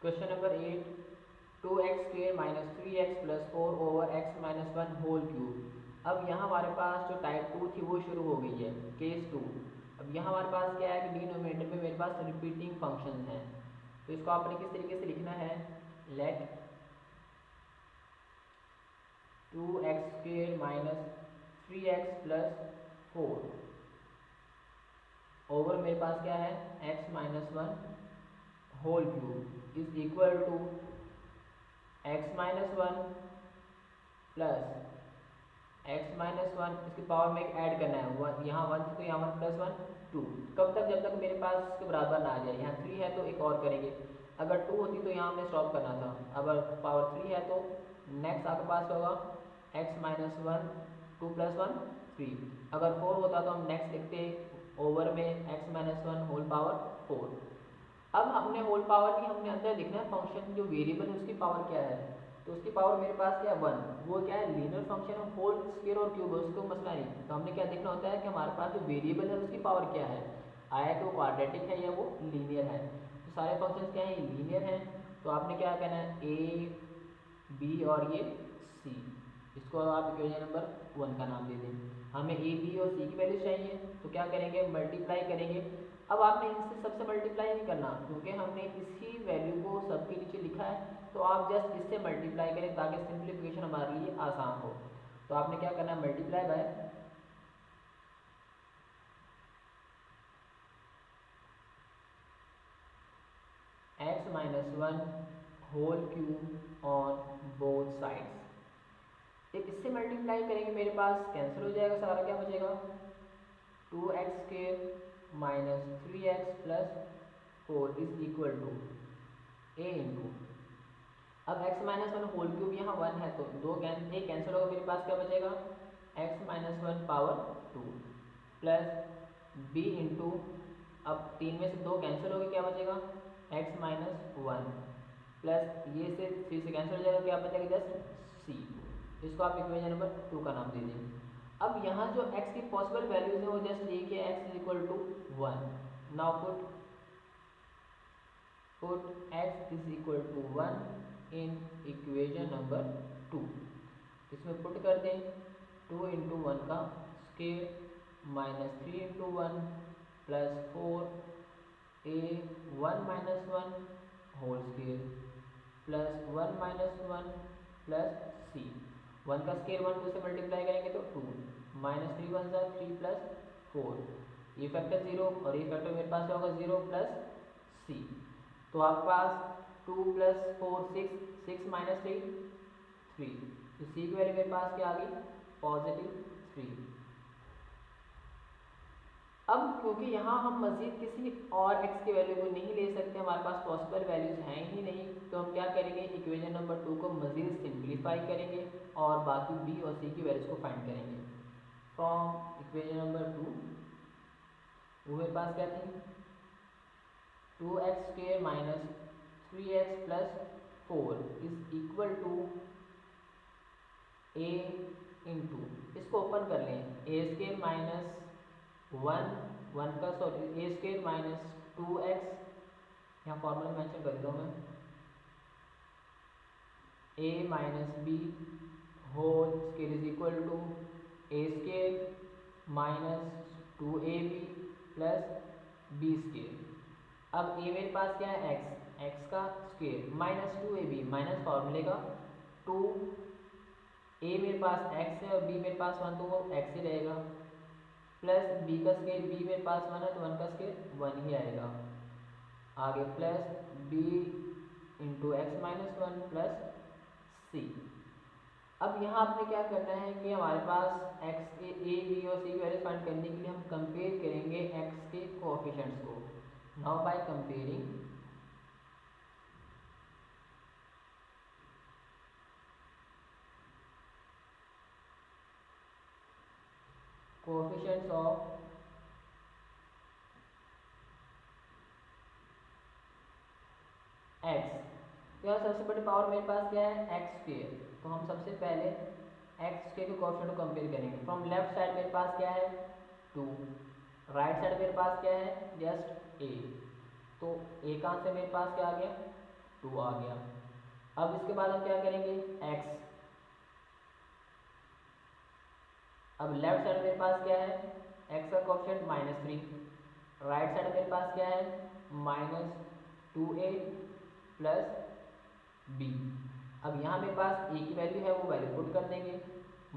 Question number 8, 2x² minus 3x plus 4 over x minus 1 whole cube. अब यहाँ हमारे पास जो टाइप 2 थी वो शुरू हो गई है, केस 2। अब यहाँ हमारे पास क्या है कि डिनोमिनेटर में मेरे पास रिपीटिंग फंक्शन है, तो इसको आपने किस तरीके से लिखना है, late 2x² minus 3x plus 4 over मेरे पास क्या है x minus 1 whole cube is equal to x minus 1 plus x minus 1, इसकी पावर में एक ऐड करना है, वन यहाँ 1 तो यहाँ 1 प्लस 1 2। कब तक, जब तक मेरे पास इसके बराबर ना आ जाए। यहाँ 3 है तो एक और करेंगे, अगर 2 होती तो यहाँ हमने स्टॉप करना था। अगर पावर 3 है तो नेक्स्ट आपके पास होगा x माइनस 1 2 प्लस 1 3। अगर 4 होता तो हम नेक्स्ट लिखते ओवर में x माइनस 1 होल पावर 4। अब हमने होल पावर की, हमने अंदर लिखना है फंक्शन जो वेरिएबल है उसकी पावर क्या है, तो उसकी पावर मेरे पास क्या है 1। वो क्या है लीनियर फंक्शन है, होल स्क्वायर और क्यूब है, उसको मसला नहीं। तो हमने क्या देखना होता है कि हमारे पास जो वेरिएबल है उसकी पावर क्या है, आया कि वो क्वाड्रेटिक है या वो लीनियर है। तो सारे फंक्शन क्या है, लीनियर हैं। तो आपने क्या करना है, ए बी और ये सी, इसको आप इक्वेशन नंबर 1 का नाम दे दें। हमें ए बी और सी की वैल्यू चाहिए, तो क्या करेंगे, मल्टीप्लाई करेंगे। अब आपने इनसे सबसे मल्टीप्लाई नहीं करना, क्योंकि हमने इसी वैल्यू को सबके नीचे लिखा है, तो आप जस्ट इससे मल्टीप्लाई करें ताकि सिंप्लीफिकेशन हमारे लिए आसान हो। तो आपने क्या करना है, multiply by x minus 1 whole cube on both sides. एक इससे मल्टीप्लाई करेंगे, मेरे पास कैंसिल हो जाएगा, सारा क्या बचेगा 2x² minus 3x plus 4 is equal to a into, अब x माइनस 1 होल क्यूब यहाँ 1 है तो दो ए कैंसिल होगा, मेरे पास क्या बचेगा x minus 1 power 2 plus b into, अब 3 में से 2 कैंसिल हो गए, क्या बचेगा x माइनस 1 प्लस ये से 3 से कैंसिल हो जाएगा, क्या बचेगा जस्ट c। इसको आप इक्वेशन नंबर 2 का नाम दे दें। अब यहाँ जो x की पॉसिबल वैल्यूज है वो जस्ट लिखिए x is equal to 1। Now put x is equal to 1 in equation number 2। इसमें पुट कर दें 2 इंटू 1 का स्क्वायर माइनस 3 इंटू 1 प्लस 4 ए 1 minus 1 whole square plus 1 minus 1 plus c. 1 का स्क्वायर 1 2 से मल्टीप्लाई करेंगे तो 2 माइनस 3 1 3 प्लस 4, ये फैक्टर 0 और ये फैक्टर मेरे पास होगा 0 प्लस सी। तो आपके पास 2 प्लस 4 6, 6 माइनस 3 3, तो सी की वैल्यू मेरे पास क्या आ गई पॉजिटिव 3। अब क्योंकि यहाँ हम मज़ीद किसी और x की वैल्यू को नहीं ले सकते, हमारे पास पॉसिबल वैल्यूज हैं ही नहीं, तो हम क्या करेंगे इक्वेशन नंबर 2 को मज़ीद सिंप्लीफाई करेंगे और बाकी b और c की वैल्यूज को फाइंड करेंगे। फ्रॉम इक्वेशन नंबर 2 वो मेरे पास क्या थी 2x² minus 3x plus 4 is equal to a into, इसको ओपन कर लें, a² माइनस 1 का सॉरी a² माइनस 2x, यहाँ फॉर्मूला मेंशन कर देता हूँ मैं, a minus b whole square is equal to a² minus 2ab plus b²। अब a मेरे पास क्या है x का स्क्वायर माइनस 2ab माइनस फॉर्मूले का 2, a मेरे पास x है और b मेरे पास 1 तो वो x ही रहेगा, प्लस b का स्क्वायर, b मेरे पास 1 है तो 1 का स्क्वायर 1 ही आएगा, आगे plus b into x minus 1 plus c. अब यहाँ आपने क्या करना है कि हमारे पास x के a b और c की वैल्यू फाइंड करने के लिए हम कंपेयर करेंगे x के कोएफिशिएंट्स को। Now by comparing coefficients of x, तो यहाँ सबसे बड़ी पावर मेरे पास क्या है x², तो हम सबसे पहले x के कोएफिशिएंट को कंपेयर करेंगे। फ्रॉम लेफ्ट साइड मेरे पास क्या है 2, राइट साइड मेरे पास क्या है जस्ट a, तो a कहाँ से मेरे पास क्या आ गया 2 आ गया। अब इसके बाद हम क्या करेंगे, x। अब लेफ्ट साइड मेरे पास क्या है, x का कोएफिशिएंट -3, राइट साइड मेरे पास क्या है -2a प्लस b। अब यहाँ मेरे पास a की वैल्यू है, वो वैल्यू पुट कर देंगे।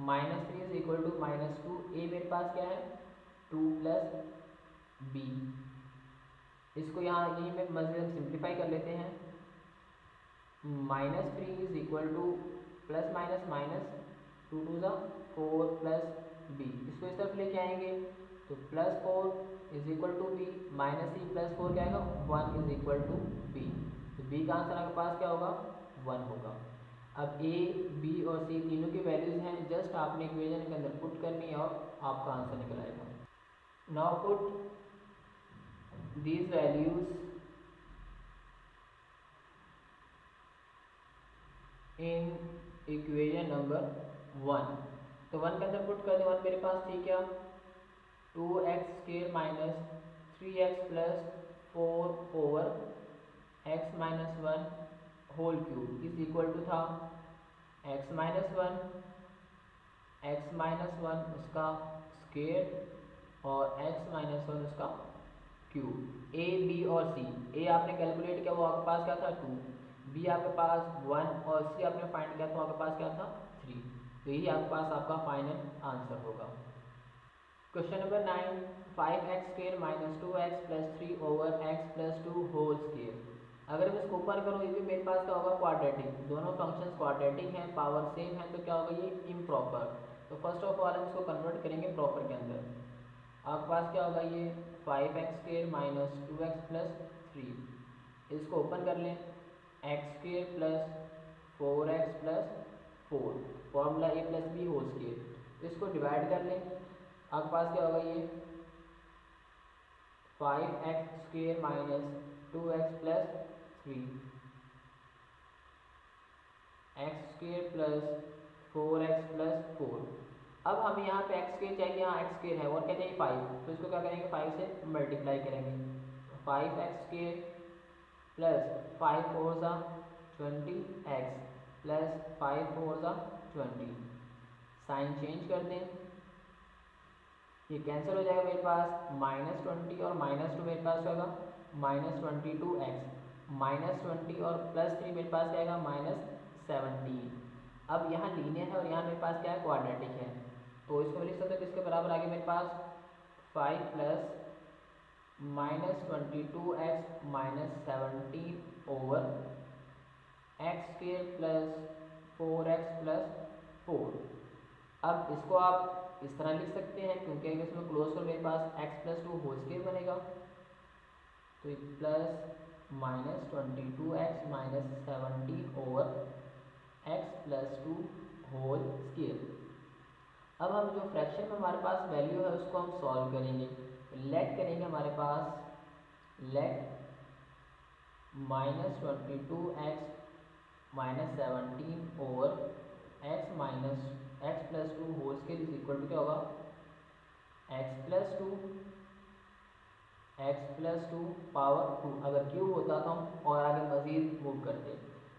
-3 इज इक्वल टू -2, a मेरे पास क्या है 2 प्लस b। इसको यहाँ यही में मज़े सिंप्लीफाई कर लेते हैं। -3 is equal to plus minus minus 2 to ज़ा 4 प्लस b। इसको इस तरफ लेके आएंगे तो +4 is equal to b, -3 plus 4 क्या आएगा 1 इज इक्वल टू b। तो b का आंसर आपके पास क्या होगा 1 होगा। अब a, b और c तीनों की वैल्यूज हैं, जस्ट आपने इक्वेशन के अंदर पुट करनी है और आपका आंसर निकल आएगा। Now put these values in equation number 1। तो 1 के अंदर पुट कर दें, 1 मेरे पास थी क्या 2x² minus 3x plus 4 over x minus 1 whole cube is equal to था x माइनस 1 उसका स्क्वायर और x माइनस 1 उसका क्यूब। a b और c, a आपने कैलकुलेट किया वो आपके पास क्या था 2, b आपके पास 1 और c आपने फाइंड किया तो आपके पास क्या था 3। तो यही आपके पास आपका फाइनल आंसर होगा। Question number 9, 5x² minus 2x plus 3 over x plus 2 whole square. अगर मैं इसको ऊपर करूँ, ये भी मेरे पास क्या होगा क्वाड्रेटिक, दोनों फंक्शंस क्वाड्रेटिक हैं, पावर सेम है, तो क्या होगा ये इम्प्रॉपर। तो फर्स्ट ऑफ ऑल हम इसको कन्वर्ट करेंगे प्रॉपर के अंदर। आपके पास क्या होगा ये 5x² माइनस 2x प्लस 3, इसको ओपन कर लें, x² plus 4x plus 4, formula a plus b whole square. इसको डिवाइड कर लें, आपके पास क्या होगा ये 5x² minus 2x plus 3, x² plus 4x plus 4। अब हमें यहाँ पे x² चाहिए, यहाँ x² है और क्या चाहिए 5, तो इसको क्या करेंगे 5 से मल्टीप्लाई करेंगे। 5x² प्लस 5 4 सा 20x प्लस 5 4 सा 20, साइन चेंज कर दें, ये कैंसिल हो जाएगा मेरे पास, -20 और -2 मेरे पास होगा -22x, -20 और +3 मेरे पास क्या आएगा -17। अब यहाँ लीनियर है और यहाँ मेरे पास क्या है क्वाड्रेटिक है, तो इसको लिख सकते हैं किसके बराबर आगे मेरे पास 5 plus -22x -17 over x² plus 4x plus 4। अब इसको आप इस तरह लिख सकते हैं क्योंकि अगर इसमें क्लोज कर मेरे पास x प्लस 2 होल स्क्वायर बनेगा, तो plus -22x -17 over x plus 2 whole square. अब हम जो फ्रैक्शन में हमारे पास वैल्यू है उसको हम सॉल्व करेंगे। लेट करेंगे हमारे पास let -22x -17 over x plus 2 whole square is equal to क्या होगा x प्लस 2 पावर 2। अगर क्यूब होता तो हम और आगे मज़ीद मूव करते।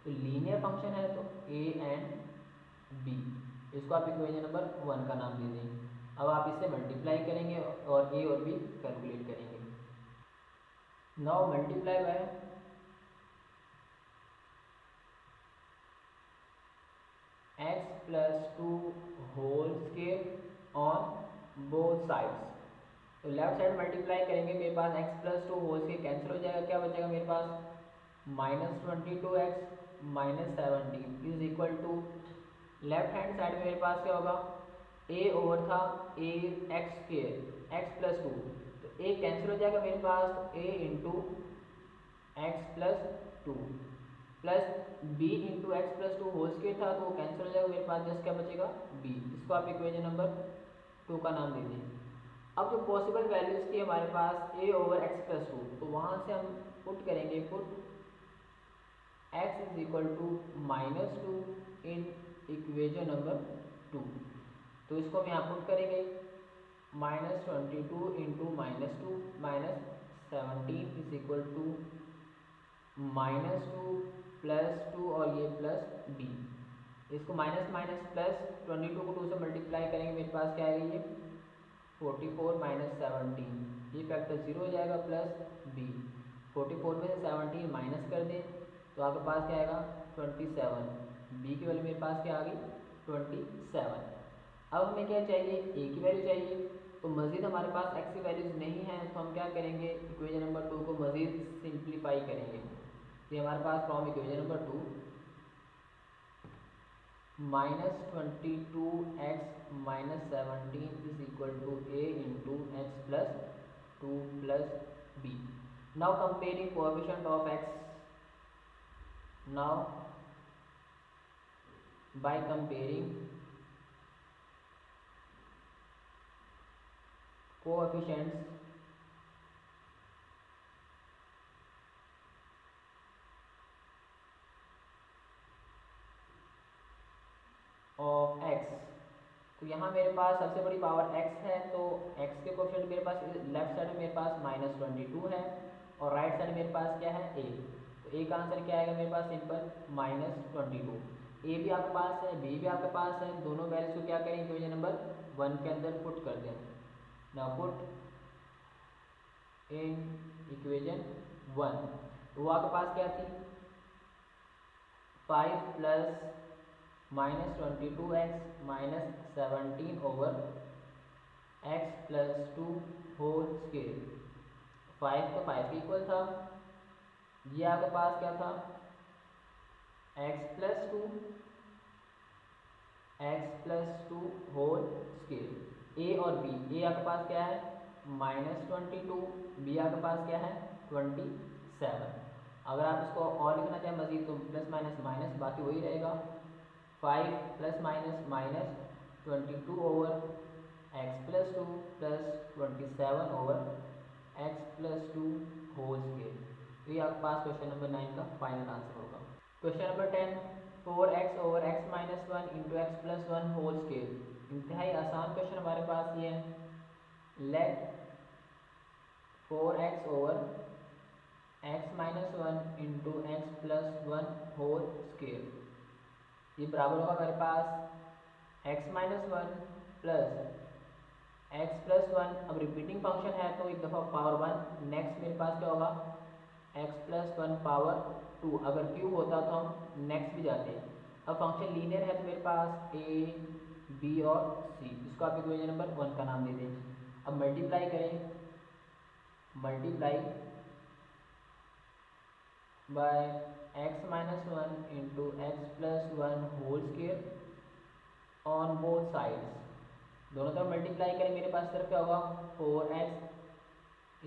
तो लीनियर फंक्शन है तो a एंड b, इसको आप इक्वेशन नंबर 1 का नाम दे देंगे। अब आप इसे मल्टीप्लाई करेंगे और a और b कैलकुलेट करेंगे। Now multiply by x plus 2 whole square on both sides. तो लेफ्ट साइड मल्टीप्लाई करेंगे, मेरे पास x plus 2 whole square cancel हो जाएगा, क्या बचेगा मेरे पास -22x -17 is equal to left hand side में मेरे पास क्या होगा a ओवर था a x² x प्लस 2, तो a कैंसिल हो जाएगा मेरे पास a into x plus 2 plus b into x plus 2 whole square था तो वो कैंसिल हो जाएगा मेरे पास, जस्ट क्या बचेगा b। इसको आप इक्वेशन नंबर 2 का नाम दे दें। अब जो पॉसिबल वैल्यूज थी हमारे पास a ओवर एक्स प्लस 2, तो वहाँ से हम पुट करेंगे, put x is equal to -2 in equation number 2। तो इसको हम यहाँ पुट करेंगे -22 इंटू -2 -17 इज इक्वल टू -2 +2 और ये +b। इसको माइनस माइनस प्लस 22 को 2 से मल्टीप्लाई करेंगे, मेरे पास क्या आएगा ये 44 माइनस 17, ये फैक्टर 0 हो जाएगा, प्लस b। 44 में से 17 माइनस कर दें तो आपके पास क्या आएगा 27। b की वैल्यू मेरे पास क्या आ गई 27। अब हमें क्या चाहिए, a की वैल्यू चाहिए। तो मज़ीद हमारे पास x की वैल्यूज़ नहीं है, तो हम क्या करेंगे, इक्वेशन नंबर 2 को मज़ीद सिंप्लीफाई करेंगे। तो हमारे पास from equation number 2 -22x minus 17 is equal to a into x plus 2 plus b। Now comparing coefficient of x, now by comparing coefficients of x, तो यहाँ मेरे पास सबसे बड़ी पावर x है, तो x के कोएफिशिएंट मेरे पास लेफ्ट साइड में मेरे पास -22 है और राइट साइड मेरे पास क्या है a। तो a का आंसर क्या आएगा मेरे पास सिंपल -22। a भी आपके पास है, b भी आपके पास है, दोनों वैल्यूज को क्या करेंगे इक्वेशन नंबर 1 के अंदर पुट कर दें। नाउ पुट इन इक्वेशन 1, तो वो आपके पास क्या थी 5 plus -22x minus 17 over x plus 2 whole square. 5 तो 5 के इक्वल था, ये आपके पास क्या था x plus 2 whole square. a और b, a आपके पास क्या है -22, b आपके पास क्या है 27। अगर आप इसको और लिखना चाहें मजीद तो प्लस माइनस माइनस बाकी वही रहेगा। 5 plus minus minus 22 over x plus 2 plus 27 over x plus 2 whole square. तो ये आपके पास क्वेश्चन नंबर 9 का फाइनल आंसर होगा। Question number 10, 4x over x minus 1 into x plus 1 whole square. इंतहाई आसान क्वेश्चन हमारे पास ये है। Let 4x over x minus 1 into x plus 1 whole square, ये बराबर होगा मेरे पास x minus 1 plus x plus 1। अब रिपीटिंग फंक्शन है तो एक दफ़ा पावर 1, नेक्स्ट मेरे पास क्या होगा x प्लस 1 पावर 2। अगर क्यूब होता तो हम नेक्स्ट भी जाते। अब फंक्शन लीनियर है तो मेरे पास a b और c, इसको आप इक्वेशन नंबर 1 का नाम दे दें। अब मल्टीप्लाई करें, multiply by x minus 1 into x plus 1 whole square on both sides. दोनों तरफ मल्टीप्लाई करें, मेरे पास तरफ क्या होगा 4x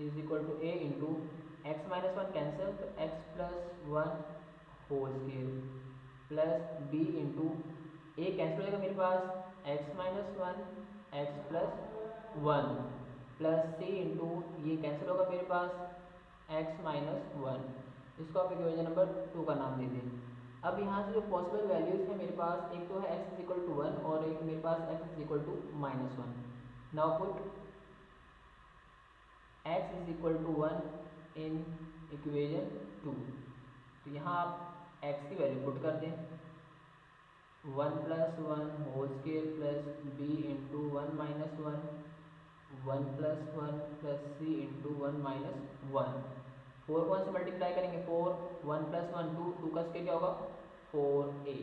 is equal to a into x minus 1 cancel तो x plus 1 whole square plus b into a cancel हो जाएगा मेरे पास x minus 1 x plus 1 plus c into ये कैंसिल होगा मेरे पास x माइनस 1। इसको आप इक्वेशन नंबर 2 का नाम दे दें। अब यहाँ से जो पॉसिबल वैल्यूज है मेरे पास, एक तो है x इज इक्वल टू 1 और एक मेरे पास x is equal to -1। Now put x is equal to 1 in equation 2, तो यहाँ आप x की वैल्यू पुट कर दें 1 plus 1 whole square plus b into 1 minus 1 1 plus 1 plus c into 1 minus 1। 4 को 1 से मल्टीप्लाई करेंगे 4 1 प्लस 1 2, 2 का स्क्वायर क्या होगा 4a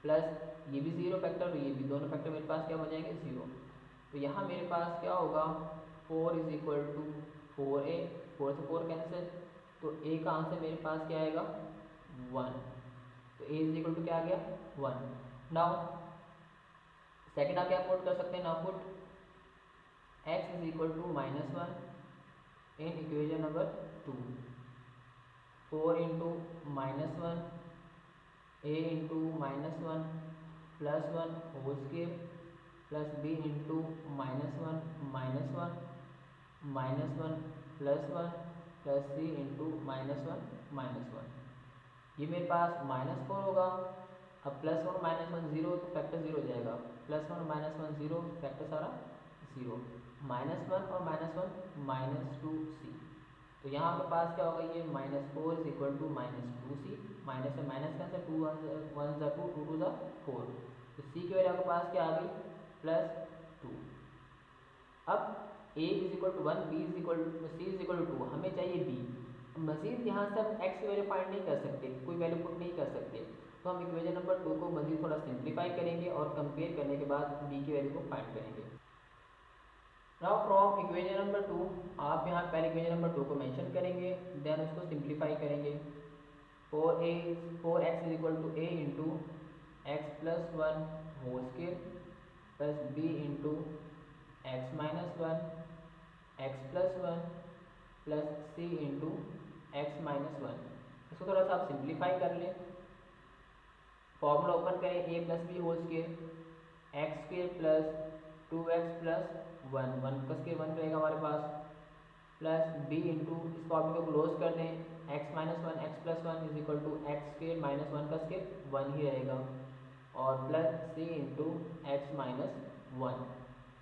प्लस ये भी 0 फैक्टर, ये भी दोनों फैक्टर मेरे पास क्या हो जाएंगे 0। तो यहाँ मेरे पास क्या होगा 4 इज इक्वल टू 4a, 4 से 4 कैंसिल तो a का आंसर मेरे पास क्या आएगा 1। तो a इज इक्वल टू क्या आ गया 1। नाउ सेकेंड आप क्या पुट कर सकते हैं, now put x is equal to -1 in equation number 2। 4 into -1 a into -1 plus 1 whole square plus b into -1 -1 plus 1 plus c into -1 ये मेरे पास -4 होगा। अब +1 -1 0 तो फैक्टर 0 हो जाएगा, +1 -1 0 फैक्टर सारा 0, -1 और -1 -2c। तो यहाँ आपके पास क्या होगा, ये -4 is equal to -2c, minus से माइनस कैंसिल, 2 1 ज़ा 2, 2 2 ज़ा 4, तो c की वैल्यू आपके पास क्या आ गई +2। अब a is equal to 1, b is equal to c is equal to 2, हमें चाहिए b। मजीद यहाँ से हम x की वैल्यू फाइंड नहीं कर सकते, कोई वैल्यू पुट नहीं कर सकते, तो हम इक्वेशन नंबर 2 को मजीद थोड़ा सिंप्लीफाई करेंगे और कंपेयर करने के बाद b की वैल्यू को फाइंड करेंगे। नाउ फ्रॉम इक्वेशन नंबर 2, आप यहाँ पहले इक्वेशन नंबर 2 को मेंशन करेंगे, देन उसको सिंप्लीफाई करेंगे। 4x is equal to a into x plus 1 whole square plus b into x minus 1 x plus 1 plus c into x minus 1। इसको थोड़ा सा आप सिंप्लीफाई कर लें, फॉर्मूला ओपन करें, a plus b whole square x square plus 2x plus 1 1 का square 1 रहेगा हमारे पास, प्लस b इंटू इस फॉर्मूले को क्लोज कर दें, x minus 1 x plus 1 is equal to x square minus 1 का स्क्वायर 1 ही रहेगा, और plus c into x minus 1।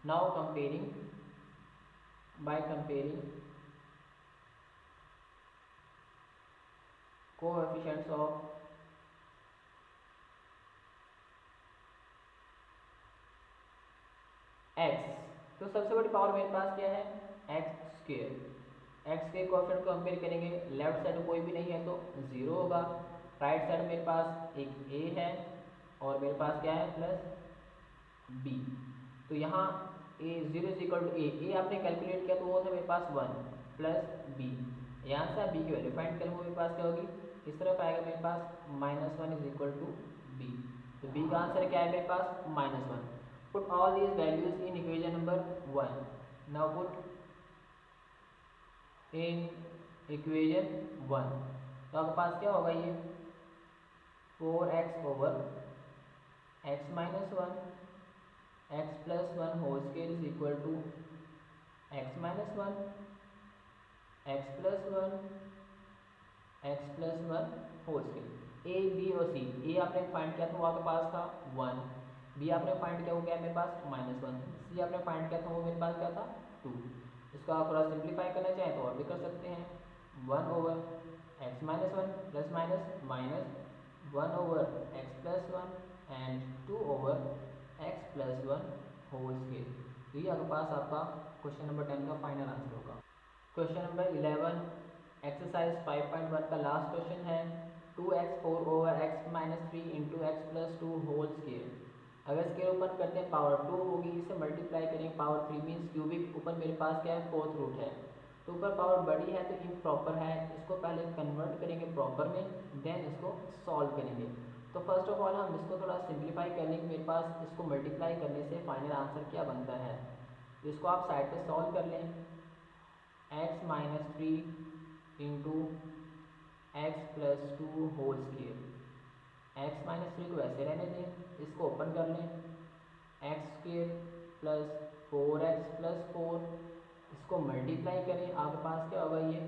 Now comparing, by comparing coefficients of x, तो सबसे बड़ी पावर मेरे पास क्या है एक्स स्क्वायर। एक्स के कोएफिशिएंट को कंपेयर करेंगे, लेफ्ट साइड कोई भी नहीं है तो 0 होगा, राइट साइड मेरे पास एक a है और मेरे पास क्या है प्लस b। तो यहाँ a 0 is equal to a आपने कैलकुलेट किया तो वो था मेरे पास 1 प्लस b। यहाँ से आप b की वैल्यू फाइंड करेंगे, मेरे पास क्या होगी, इस तरफ आएगा मेरे पास -1 इज इक्वल टू b। तो b का आंसर क्या है मेरे पास -1। Put all these values in equation number 1. Now put in equation 1, तो आपके पास क्या होगा, ये 4x over x minus 1 x plus 1 whole square is equal to x minus 1 x plus 1 x plus 1 whole square. a b और c, a आपने find किया था वो आपके पास था 1, b आपने फाइंड किया वो क्या है मेरे पास -1, c आपने फाइंड किया था वो मेरे पास क्या था 2। इसको आप थोड़ा सिंप्लीफाई करना चाहें तो और भी कर सकते हैं, 1 over x minus 1 plus minus minus 1 over x plus 1 and 2 over x plus 1 whole square. तो ये आपके पास आपका क्वेश्चन नंबर 10 का फाइनल आंसर होगा। क्वेश्चन नंबर 11 एक्सरसाइज 5.1 का लास्ट क्वेश्चन है, 2x4 over x minus 3 into x plus 2 whole square. अगर स्केयर ओपन करते हैं पावर 2 होगी, इसे मल्टीप्लाई करेंगे पावर 3 मीन्स क्यूबिक, ऊपर मेरे पास क्या है 4th रूट है, तो ऊपर पावर बड़ी है तो इम्प्रॉपर है, इसको पहले कन्वर्ट करेंगे प्रॉपर में, देन इसको सॉल्व करेंगे। तो फर्स्ट ऑफ ऑल हम इसको थोड़ा सिंप्लीफाई कर लेंगे, मेरे पास इसको मल्टीप्लाई करने से फाइनल आंसर क्या बनता है, तो इसको आप साइड पे सॉल्व कर लें, x minus 3 into x plus 2 whole square, x minus 3 को वैसे रहने दें, इसको ओपन कर लें, x square plus 4x plus 4, इसको मल्टीप्लाई करें, आपके पास क्या होगा, ये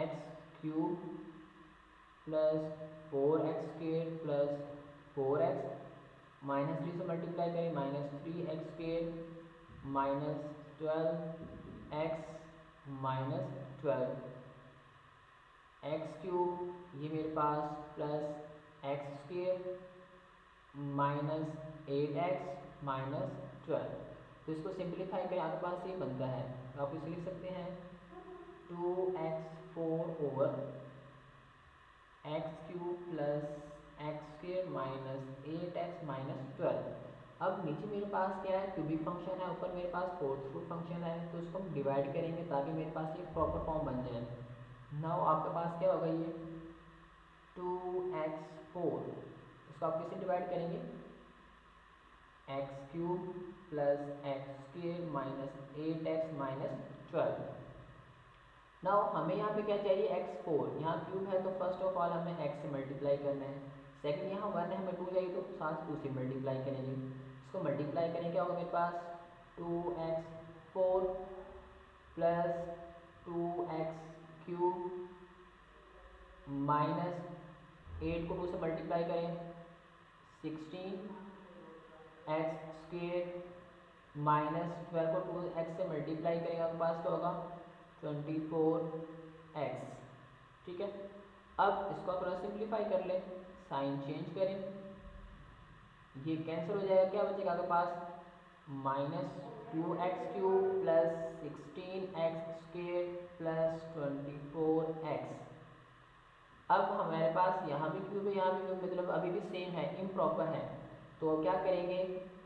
x cube plus 4x square plus 4x minus 3 से मल्टीप्लाई करें, -3x square minus 12x minus 12 x cube, ये मेरे पास plus x square minus 8x minus 12। तो इसको सिंप्लीफाई करें, आपके पास ये बनता है, तो आप इसे लिख सकते हैं 2x4 over x cube plus x square minus 8x minus 12। अब नीचे मेरे पास क्या है क्यूबिक फंक्शन है, ऊपर मेरे पास 4th रूट फंक्शन है, तो इसको हम डिवाइड करेंगे ताकि मेरे पास ये प्रॉपर फॉर्म बन जाए। नाउ आपके पास क्या होगा, ये 2x4, इसको आप किससे डिवाइड करेंगे, x cube plus x square minus 8x minus 12। Now हमें यहाँ पे क्या चाहिए x4, यहाँ क्यूब है तो फर्स्ट ऑफ ऑल हमें x से मल्टीप्लाई करना है, सेकंड यहाँ 1 है हमें 2 चाहिए तो साथ 2 से मल्टीप्लाई करेंगे, इसको मल्टीप्लाई करेंगे क्या होगा मेरे पास 2x4 plus 2x cube minus 8 को 2 से मल्टीप्लाई करें 16x स्क्वायर माइनस 12 को 2x से मल्टीप्लाई करेंगे, आपके पास क्या होगा 24x। ठीक है, अब इसको आप थोड़ा सिंप्लीफाई कर लें, साइन चेंज करें, ये कैंसिल हो जाएगा, क्या बचेगा आपके पास minus 2x³ plus 16x² plus 24x। अब हमारे पास यहाँ भी क्यूब है, यहाँ भी क्यूब, मतलब अभी भी सेम है, इम्प्रॉपर है। तो क्या करेंगे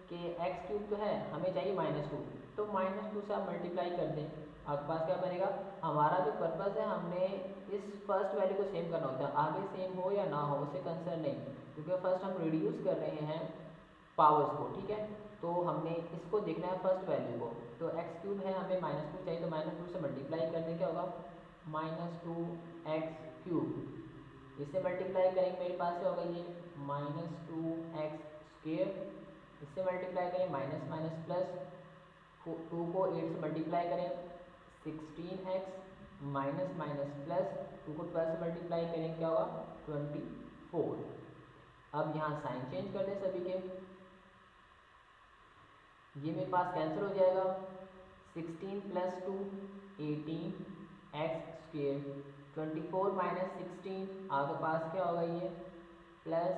कि x³ तो है, हमें चाहिए -2, तो -2 से आप मल्टीप्लाई कर दें, आपके पास क्या बनेगा। हमारा जो पर्पज़ है, हमने इस फर्स्ट वैल्यू को सेम करना होता है, आगे सेम हो या ना हो उससे कंसर्न नहीं, क्योंकि फर्स्ट हम रिड्यूस कर रहे हैं पावर्स को। ठीक है, तो हमने इसको देखना है फर्स्ट वैल्यू को। तो x³ है, हमें -2 चाहिए, तो -2 से मल्टीप्लाई कर दें, क्या होगा -2x³। इससे मल्टीप्लाई करेंगे, मेरे पास क्या होगा ये -2x²। इससे मल्टीप्लाई करें, माइनस माइनस प्लस, 2 को 8 से मल्टीप्लाई करें 16x, माइनस माइनस प्लस, 2 को 12 से मल्टीप्लाई करें, क्या होगा 24। अब यहाँ साइन चेंज कर दें सभी के, ये मेरे पास कैंसिल हो जाएगा, 16 प्लस 2 18x², 24 माइनस 16 आपके पास क्या होगा ये प्लस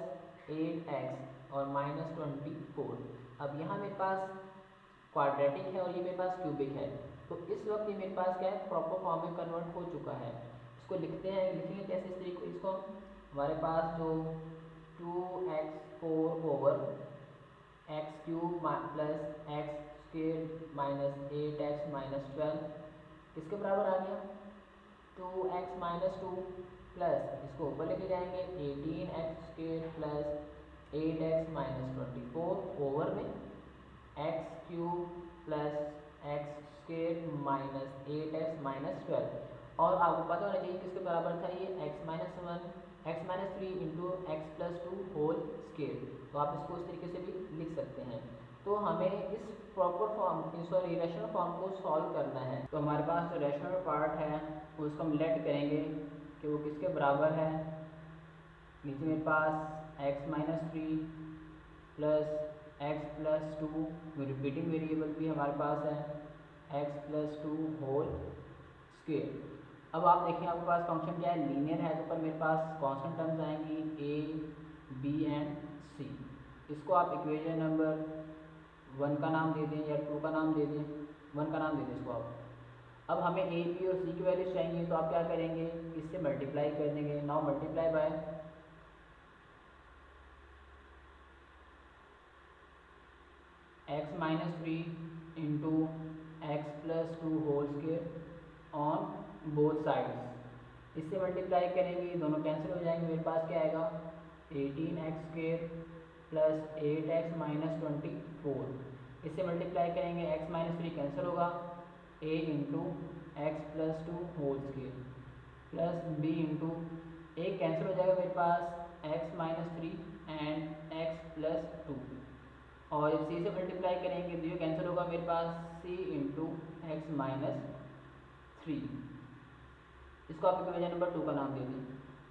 8x और माइनस 24। अब यहाँ मेरे पास क्वाड्रेटिक है और ये मेरे पास क्यूबिक है, तो इस वक्त ये मेरे पास क्या है प्रॉपर फॉर्म में कन्वर्ट हो चुका है। इसको लिखते हैं, लिखेंगे कैसे इस तरीके को, इसको हमारे पास जो 2x4 over x³ plus x² minus 8x minus 12 किसके बराबर आ गया 2x माइनस 2 प्लस, इसको ऊपर लेके जाएंगे 18x² plus 8x minus 24 over में x³ plus x² minus 8x minus 12। और आपको पता होना चाहिए किसके बराबर था ये x-3 into x plus 2 whole square. तो आप इसको इस तरीके से भी लिख सकते हैं। तो हमें इस proper form, sorry rational form को सॉल्व करना है। तो हमारे पास जो रेशनल पार्ट है उसको हम लेट करेंगे कि वो किसके बराबर है। नीचे मेरे पास x-3 plus x plus 2, repeating variable भी हमारे पास है x प्लस 2 होल स्क्वेयर। अब आप देखिए आपके पास फंक्शन क्या है, लीनियर है, तो पर मेरे पास कांस्टेंट टर्म्स आएंगी a, b एंड c। इसको आप इक्वेशन नंबर 1 का नाम दे दें या 2 का नाम दे दें, 1 का नाम दे दें इसको आप। अब हमें a, b और c की वैल्यूज चाहिए, तो आप क्या करेंगे इससे मल्टीप्लाई कर देंगे। Now multiply by x-3 into x plus 2 whole square on both sides. इससे मल्टीप्लाई करेंगे, दोनों कैंसिल हो जाएंगे, मेरे पास क्या आएगा 18x² प्लस 8x माइनस 24। इससे मल्टीप्लाई करेंगे, x-3 कैंसिल होगा, a into x plus 2 whole square plus b into एक कैंसिल हो जाएगा मेरे पास x-3 एंड x प्लस 2। और जब c से मल्टीप्लाई करेंगे तो ये कैंसिल होगा मेरे पास c इंटू एक्स माइनस 3। इसको आप इक्वेशन नंबर 2 का नाम दे दें।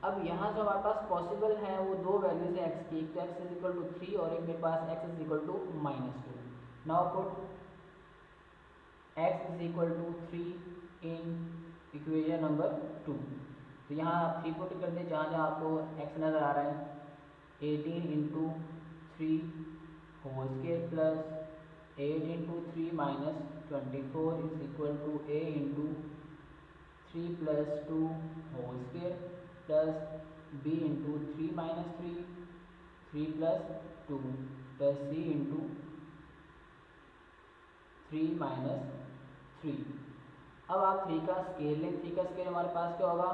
अब यहाँ जो हमारे पास पॉसिबल है वो दो वैल्यूज है x की, एक तो x इज इक्वल टू 3 और एक मेरे पास x is equal to -2। Now put x is equal to 3 in equation number 2। तो यहाँ आप 3 पुट कर दें जहाँ जहाँ आपको x नज़र आ रहा है। 18 into 3 whole square plus 8 into 3 minus 24 is equal to a into 3 plus 2 whole square plus b into 3 minus 3 plus 2 plus c into 3 minus 3। अब आप 3 का स्केल लें, 3 का स्केल हमारे पास क्या होगा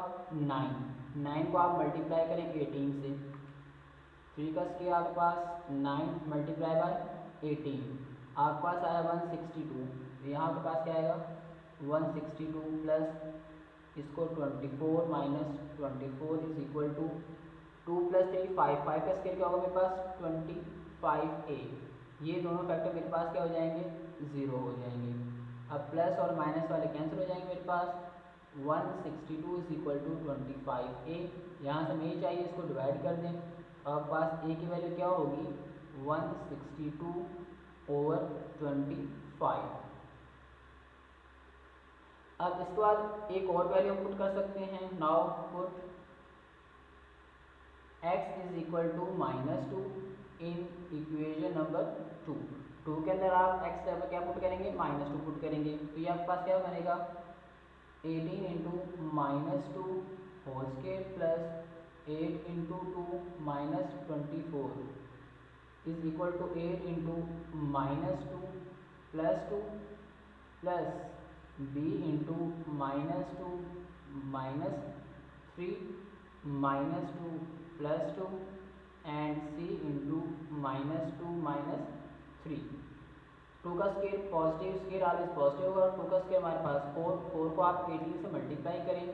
9 को आप मल्टीप्लाई करें 18 से। 3 का स्केल आपके पास 9 मल्टीप्लाई बाय 18, आपके पास आया 162। तो यहाँ आपके पास क्या आएगा 162 प्लस इसको 24 minus 24 is equal to 2 plus 3 5 का स्केल क्या होगा मेरे पास 25a। ये दोनों फैक्टर मेरे पास क्या हो जाएंगे 0 हो जाएंगे। अब प्लस और माइनस वाले कैंसिल हो जाएंगे, मेरे पास 162 इज इक्वल टू 25a। यहाँ से हमें ये चाहिए, इसको डिवाइड कर दें, आपके पास a की वैल्यू क्या होगी 162 ओवर 25। अब इसके बाद एक और वैल्यू हम पुट कर सकते हैं। Now put x is equal to -2 in equation number 2। 2 के अंदर आप x लेवल क्या पुट करेंगे, -2 पुट करेंगे, तो ये आपके पास क्या बनेगा 18 into -2 whole square plus 8 into 2 -24 is equal to 8 into -2 plus 2 plus b into -2 -3 -2 plus 2 and c into -2 -3। 2 का square positive, square always positive होगा। 2 का स्केयर हमारे पास 4 को आप 18 से मल्टीप्लाई करें,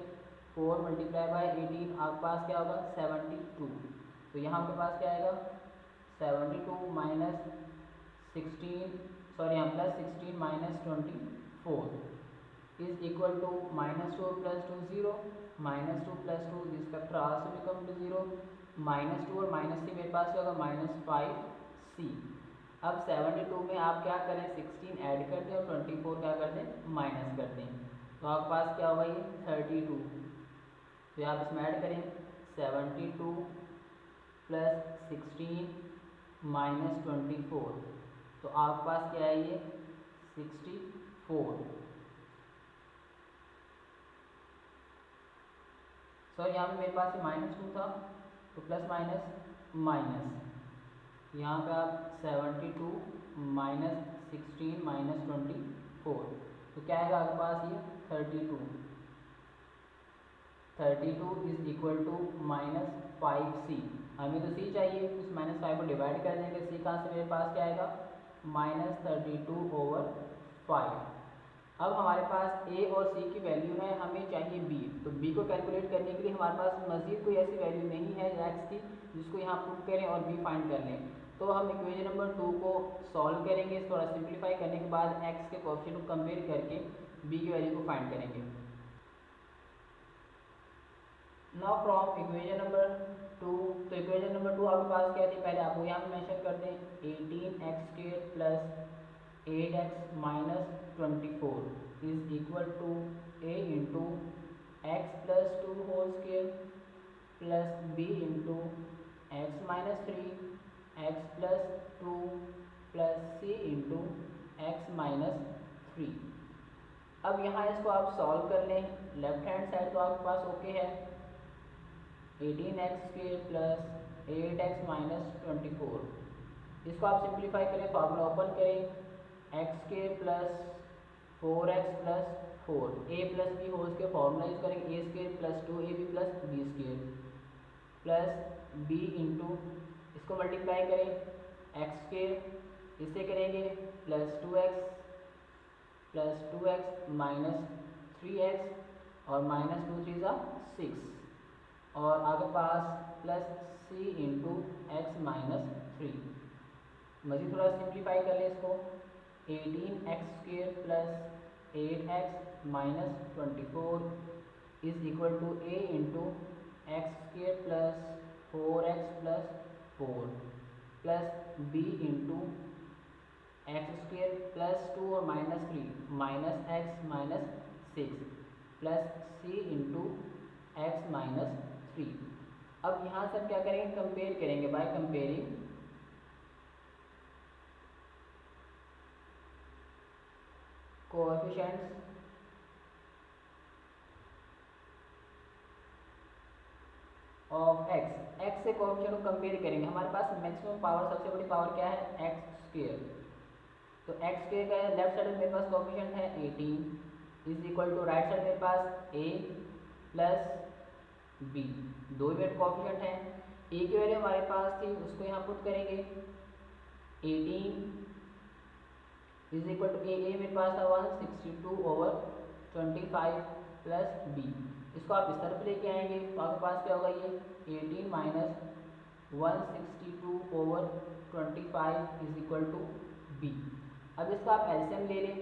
4 मल्टीप्लाई बाय 18 आपके पास क्या होगा 72। तो यहाँ आपके पास क्या आएगा 72 माइनस 16, सॉरी यहाँ plus 16 minus 24 is equal to -2 plus 2 0, -2 plus 2 this factor also become to 0, -2 और -3 मेरे पास क्या होगा -5c। अब 72 में आप क्या करें 16 ऐड कर दें और 24 क्या कर दें माइनस कर दें, तो आपके पास क्या होगा ये 32। तो आप इसमें ऐड करें 72 प्लस 16 माइनस 24, तो आपके पास क्या है ये 64। सॉरी यहाँ पे मेरे पास -2 था तो प्लस माइनस माइनस, यहाँ पे आप 72 माइनस 16 माइनस 24, तो क्या आएगा आपके पास ये 32। 32 इज इक्वल टू -5c, हमें तो c चाहिए, उस -5 को डिवाइड कर देंगे, c कहाँ से मेरे पास क्या आएगा -32/5। अब हमारे पास a और c की वैल्यू है, हमें चाहिए b, तो b को कैलकुलेट करने के लिए हमारे पास मज़ीद कोई ऐसी वैल्यू नहीं है x की जिसको यहाँ पुट करें और b फाइंड कर लें। तो हम इक्वेशन नंबर 2 को सॉल्व करेंगे, थोड़ा सिंप्लीफाई करने के बाद x के कोएफिशिएंट को कंपेयर करके b की वैल्यू को फाइंड करेंगे। नाउ फ्रॉम इक्वेशन नंबर 2, तो इक्वेशन नंबर 2 आपके पास क्या थी, पहले आपको यहाँ पे मेंशन कर दें 18x² plus 8x minus 24 is equal to a into x plus 2 whole square plus b into x minus 3 x plus 2 plus c into x minus 3। अब यहाँ इसको आप सॉल्व कर लें, लेफ्ट हैंड साइड तो आपके पास ओके है 18x² प्लस 8x माइनस 24, इसको आप सिंप्लीफाई करें, फार्मूला ओपन करें x² plus 4x plus 4 a plus b whole square formula use करेंगे a² plus 2ab plus b² plus b into इसको मल्टीप्लाई करें x² इससे करेंगे प्लस 2x माइनस 3x और माइनस 2 3 6 और आगे पास plus c into x minus 3। मज़ीद थोड़ा सिंप्लीफाई कर ले इसको 18x² plus 8x minus 24 is equal to a into x² plus 4x plus 4 plus b into x² plus 2 और minus 3 minus x minus 6 plus c into x minus 3। अब यहाँ से क्या करेंगे कंपेयर करेंगे by comparing coefficients of x से coefficient को compare करेंगे। हमारे पास मैक्सिमम पावर सबसे बड़ी पावर क्या है x², तो x² का लेफ्ट साइड में मेरे पास कोएफिशिएंट है 18 is equal to right side मेरे पास a प्लस b, दो वेट कोएफिशिएंट हैं। a की वैल्यू हमारे पास थी उसको यहाँ पुट करेंगे 18 इज इक्वल टू a मेरे पास था 162/25 प्लस b, इसको आप इस तरफ लेके आएंगे तो आपके पास क्या होगा ये 18 minus 162/25 is equal to b। अब इसका आप एलसीएम ले लें,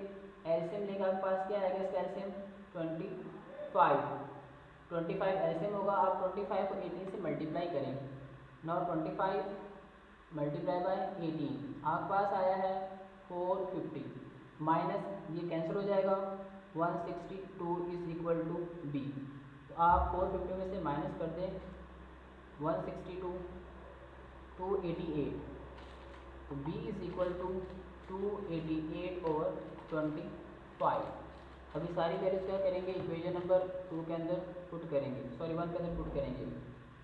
एलसीएम लेकर आपके पास क्या आएगा इसका एलसीएम 25 एलसीएम होगा, आप 25 को 18 से मल्टीप्लाई करें, नाउ 25 मल्टीप्लाई बाय 18 आपके पास आया है 450 माइनस ये कैंसिल हो जाएगा 162 इज इक्वल टू बी। तो आप 450 में से माइनस कर दें 162 288, तो b इज इक्वल टू 288/25। अभी सारी वैल्यूज क्या करेंगे, इक्वेशन नंबर 2 के अंदर पुट करेंगे, सॉरी 1 के अंदर पुट करेंगे।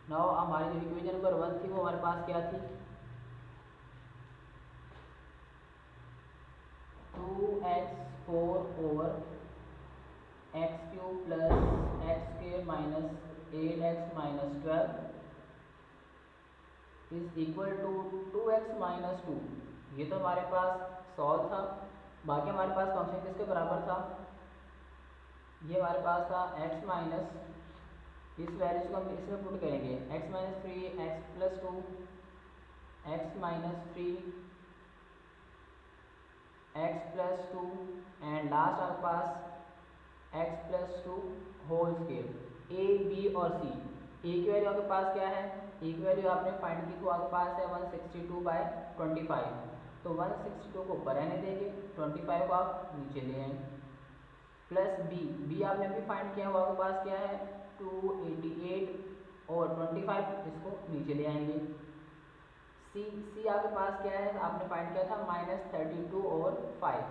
नाउ हमारी जो इक्वेशन नंबर 1 थी वो हमारे पास क्या थी, 2x4/x³ plus x² minus 8x minus 12 is equal to 2x minus 2। ये तो हमारे पास सॉल्व था। बाकी हमारे पास फंक्शन किसके बराबर था, ये हमारे पास था x माइनस, इस वैल्यूज को हम इसमें पुट करेंगे, x minus 3 x plus 2 x minus 3 x plus 2 and last आपके पास x plus 2 whole square. a b और c, a की वैल्यू आपके पास क्या है, a की वैल्यू आपने फाइंड की तो आपके पास है 162/25। तो 162 को ऊपर रहने देंगे, 25 को आप नीचे ले आएंगे, प्लस b आपने अभी फाइंड किया हुआ, आपके पास क्या है 288 और 25 इसको नीचे ले आएंगे। c आपके पास क्या है, आपने फाइंड किया था -32/5,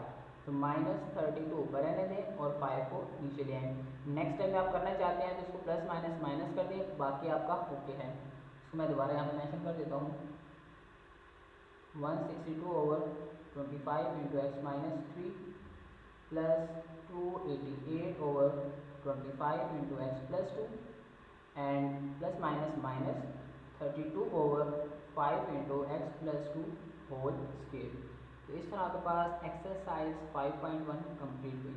तो -32 ऊपर रहने दें और 5 को नीचे ले आएंगे। नेक्स्ट टाइम आप करना चाहते हैं तो इसको प्लस माइनस माइनस कर दें, बाकी आपका ओके है। इसको मैं दोबारा यहाँ पे मेंशन कर देता हूँ, 162/25 into x minus 3 plus 288/25 into x plus 2 and plus minus minus 32/5 into x plus 2 whole square. तो इस तरह आपके पास एक्सरसाइज 5.1 कंप्लीट हुई।